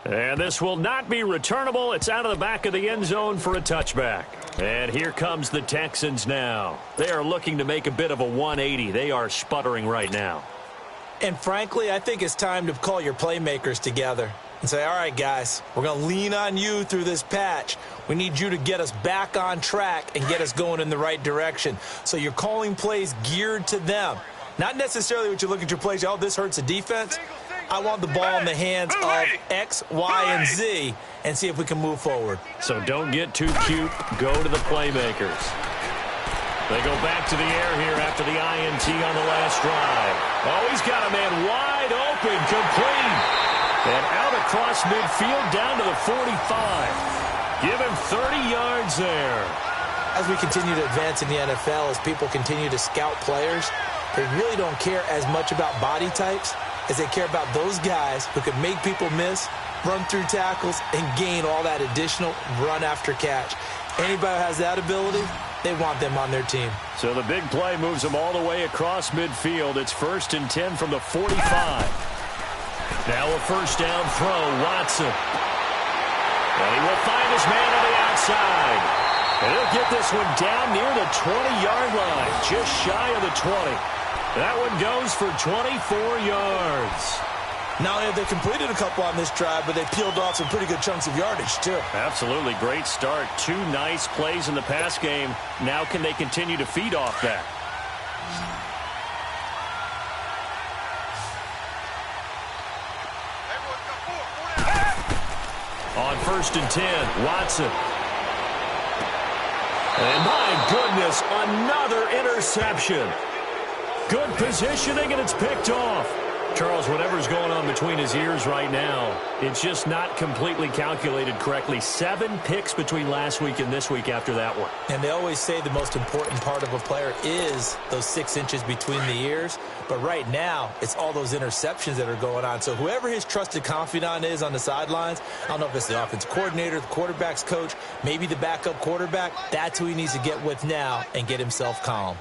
Speaker 1: And this will not be returnable. It's out of the back of the end zone for a touchback. And here comes the Texans now. They are looking to make a bit of a 180. They are sputtering right now.
Speaker 2: And frankly, I think it's time to call your playmakers together and say, all right, guys, we're going to lean on you through this patch. We need you to get us back on track and get us going in the right direction. So you're calling plays geared to them. Not necessarily what you look at your plays, oh, this hurts the defense. I want the ball in the hands of X, Y, and Z and see if we can move forward.
Speaker 1: So don't get too cute. Go to the playmakers. They go back to the air here after the INT on the last drive. Oh, he's got a man wide open, complete. And out across midfield down to the 45. Give him 30 yards there.
Speaker 2: As we continue to advance in the NFL, as people continue to scout players, they really don't care as much about body types as they care about those guys who can make people miss, run through tackles, and gain all that additional run after catch. Anybody who has that ability, they want them on their team.
Speaker 1: So the big play moves them all the way across midfield. It's 1st and 10 from the 45. Now a 1st down throw, Watson. And he will find his man on the outside. And he'll get this one down near the 20-yard line, just shy of the 20. That one goes for 24 yards.
Speaker 2: Not only have they completed a couple on this drive, but they peeled off some pretty good chunks of yardage, too.
Speaker 1: Absolutely. Great start. 2 nice plays in the pass game. Now can they continue to feed off that? On 1st and 10, Watson. And my goodness, another interception. Good positioning, and it's picked off. Charles, whatever's going on between his ears right now, it's just not completely calculated correctly. 7 picks between last week and this week after that one.
Speaker 2: And they always say the most important part of a player is those 6 inches between the ears. But right now, it's all those interceptions that are going on. So whoever his trusted confidant is on the sidelines, I don't know if it's the offensive coordinator, the quarterback's coach, maybe the backup quarterback, that's who he needs to get with now and get himself calm.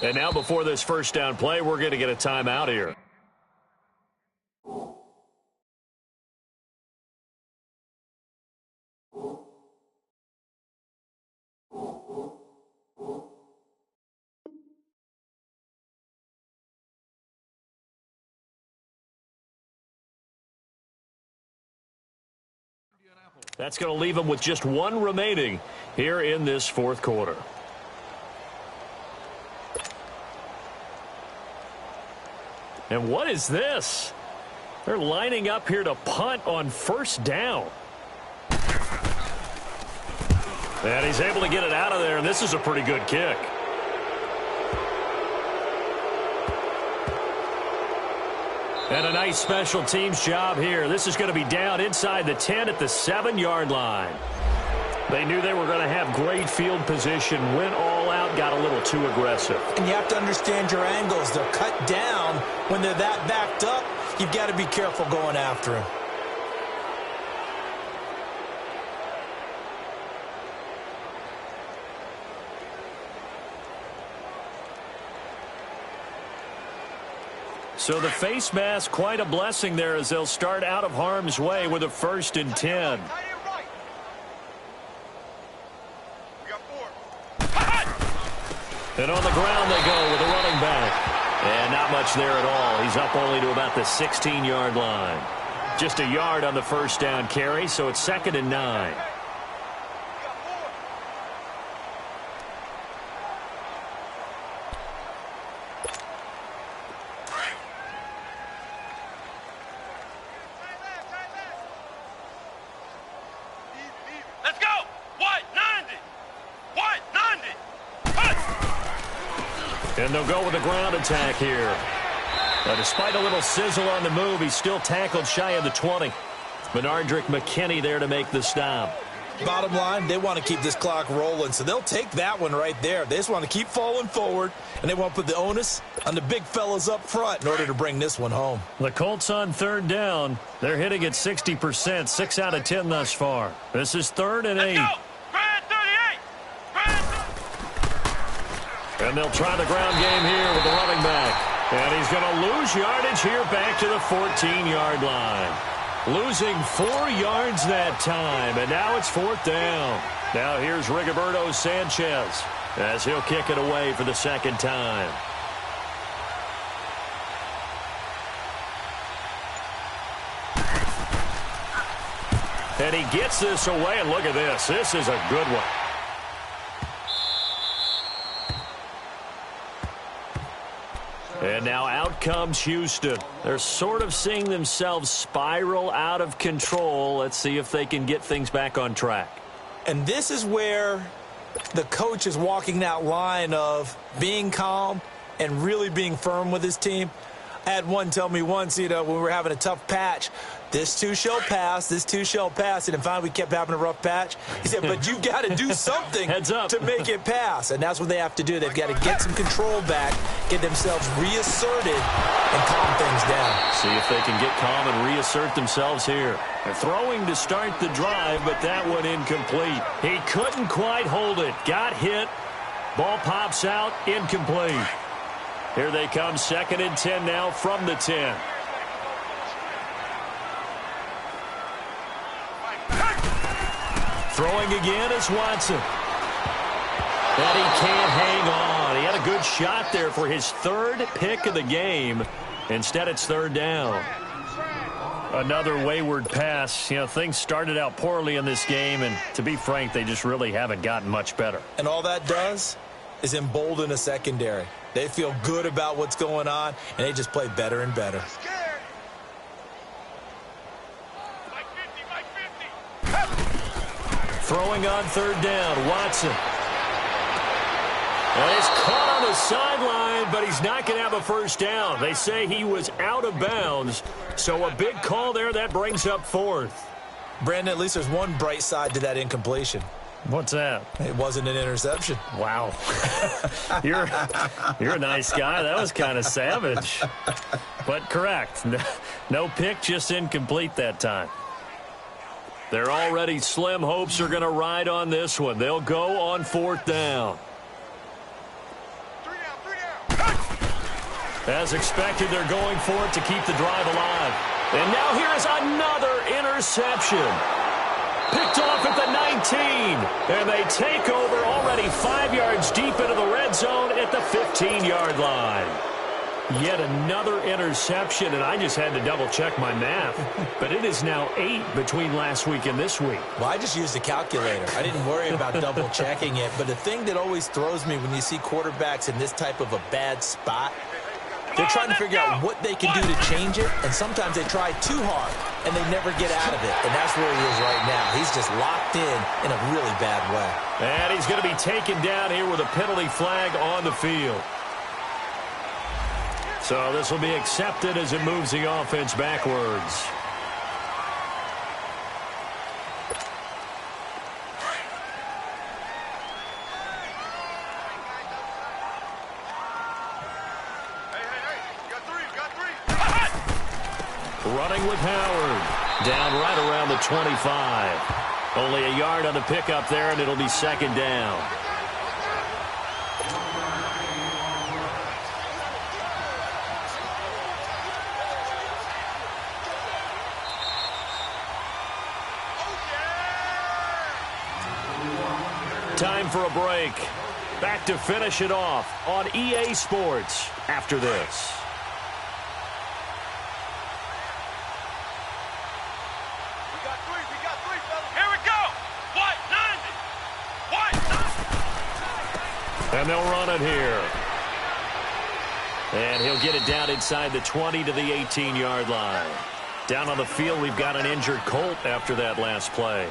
Speaker 1: And now before this first down play, we're going to get a timeout here. That's going to leave them with just 1 remaining here in this 4th quarter. And what is this? They're lining up here to punt on 1st down. And he's able to get it out of there, and this is a pretty good kick. And a nice special teams job here. This is going to be down inside the 10 at the 7-yard line. They knew they were going to have great field position, went all out, got a little too aggressive.
Speaker 2: And you have to understand your angles. They're cut down. When they're that backed up, you've got to be careful going after him.
Speaker 1: So the face mask, quite a blessing there as they'll start out of harm's way with a 1st and 10. And on the ground they go with a running back. And not much there at all. He's up only to about the 16-yard line. Just a yard on the 1st down carry, so it's 2nd and 9.
Speaker 3: Let's go. What? 90. What? 90.
Speaker 1: And they'll go with a ground attack here. Despite a little sizzle on the move, he's still tackled shy of the 20. Benardrick McKinney there to make the stop.
Speaker 2: Bottom line, they want to keep this clock rolling, so they'll take that one right there. They just want to keep falling forward, and they want to put the onus on the big fellas up front in order to bring this one home.
Speaker 1: The Colts on 3rd down. They're hitting at 60%, 6 out of 10 thus far. This is 3rd and 8.
Speaker 3: Let's go. Grand 38. Grand 38.
Speaker 1: And they'll try the ground game here with the running back. And he's going to lose yardage here back to the 14-yard line. Losing 4 yards that time, and now it's 4th down. Now here's Rigoberto Sanchez as he'll kick it away for the 2nd time. And he gets this away, and look at this. This is a good one. And now out comes Houston. They're sort of seeing themselves spiral out of control. Let's see if they can get things back on track.
Speaker 2: And this is where the coach is walking that line of being calm and really being firm with his team. I had one tell me once, when we were having a tough patch, this too shall pass, this too shall pass. And then finally we kept having a rough patch. He said, but you've got to do something
Speaker 1: Heads up.
Speaker 2: to make it pass. And that's what they have to do. They've got to get some control back, get themselves reasserted, and calm things down.
Speaker 1: See if they can get calm and reassert themselves here. They're throwing to start the drive, but that one incomplete. He couldn't quite hold it. Got hit. Ball pops out. Incomplete. Here they come, 2nd and 10 now from the 10. Throwing again is Watson. And he can't hang on. He had a good shot there for his 3rd pick of the game. Instead, it's 3rd down. Another wayward pass. Things started out poorly in this game, and to be frank, they just really haven't gotten much better.
Speaker 2: And all that does is embolden a secondary. They feel good about what's going on, and they just play better and better.
Speaker 1: Throwing on third down, Watson. And he's caught on the sideline, but he's not going to have a first down. They say he was out of bounds, so a big call there. That brings up fourth.
Speaker 2: Brandon, at least there's one bright side to that incompletion.
Speaker 1: What's that?
Speaker 2: It wasn't an interception.
Speaker 1: Wow. You're a nice guy. That was kind of savage. But correct. No pick, just incomplete that time. Their already slim hopes are going to ride on this one. They'll go on fourth down. As expected, they're going for it to keep the drive alive. And now here's another interception. Picked off at the 19. And they take over already 5 yards deep into the red zone at the 15-yard line. Yet another interception, and I just had to double-check my math. But it is now 8 between last week and this week.
Speaker 2: Well, I just used a calculator. I didn't worry about double-checking it. But the thing that always throws me when you see quarterbacks in this type of a bad spot, they're trying to figure out what they can do to change it, and sometimes they try too hard, and they never get out of it. And that's where he is right now. He's just locked in a really bad way.
Speaker 1: And he's going to be taken down here with a penalty flag on the field. So this will be accepted as it moves the offense backwards. Running with Howard. Down right around the 25. Only a yard on the pickup there, and it'll be second down. Time for a break. Back to finish it off on EA Sports after this. And they'll run it here. And he'll get it down inside the 20 to the 18-yard line. Down on the field, we've got an injured Colt after that last play.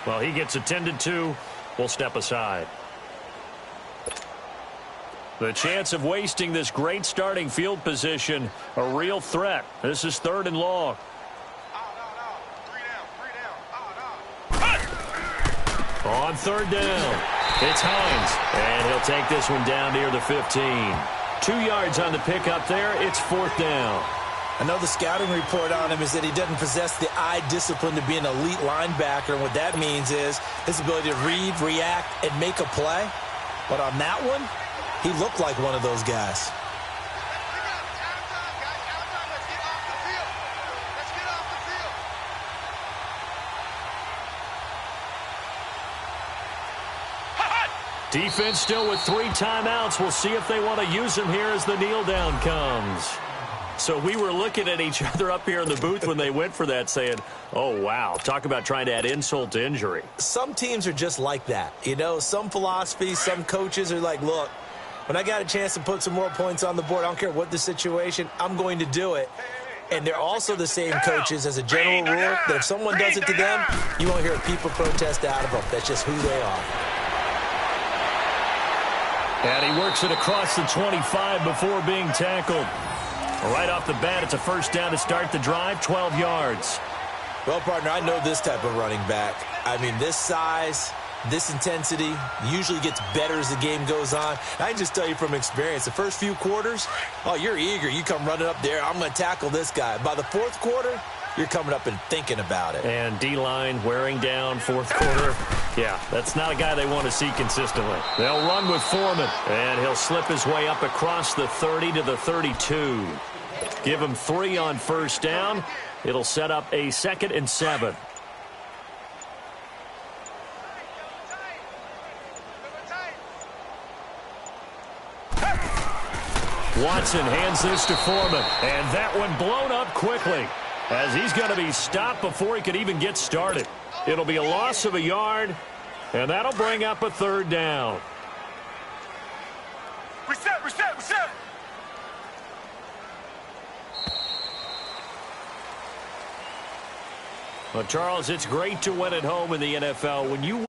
Speaker 1: Well, he gets attended to. We'll step aside. The chance of wasting this great starting field position, a real threat. This is third and long. On third down, it's Hines, and he'll take this one down near the 15. 2 yards on the pickup there. It's fourth down.
Speaker 2: I know the scouting report on him is that he doesn't possess the eye discipline to be an elite linebacker, and what that means is his ability to read, react, and make a play. But on that one, he looked like one of those guys.
Speaker 1: Defense still with 3 timeouts. We'll see if they want to use them here as the kneel down comes. So we were looking at each other up here in the booth when they went for that saying, oh, wow, talk about trying to add insult to injury.
Speaker 2: Some teams are just like that. You know, some philosophies, some coaches are like, look, when I got a chance to put some more points on the board, I don't care what the situation, I'm going to do it. And they're also the same coaches as a general rule that if someone does it to them, you won't hear a people protest out of them. That's just who they are.
Speaker 1: And he works it across the 25 before being tackled. Right off the bat, it's a first down to start the drive, 12 yards.
Speaker 2: Well, partner, I know this type of running back. I mean, this size, this intensity usually gets better as the game goes on. I can just tell you from experience, the first few quarters, oh, you're eager. You come running up there, I'm going to tackle this guy. By the fourth quarter, you're coming up and thinking about it.
Speaker 1: And D-line wearing down fourth quarter. Yeah, that's not a guy they want to see consistently. They'll run with Foreman, and he'll slip his way up across the 30 to the 32. Give him 3 on first down. It'll set up a 2nd and 7. Watson hands this to Foreman, and that one blown up quickly as he's going to be stopped before he could even get started. It'll be a loss of a yard, and that'll bring up a third down.
Speaker 3: Reset.
Speaker 1: Well, Charles, it's great to win at home in the NFL. When you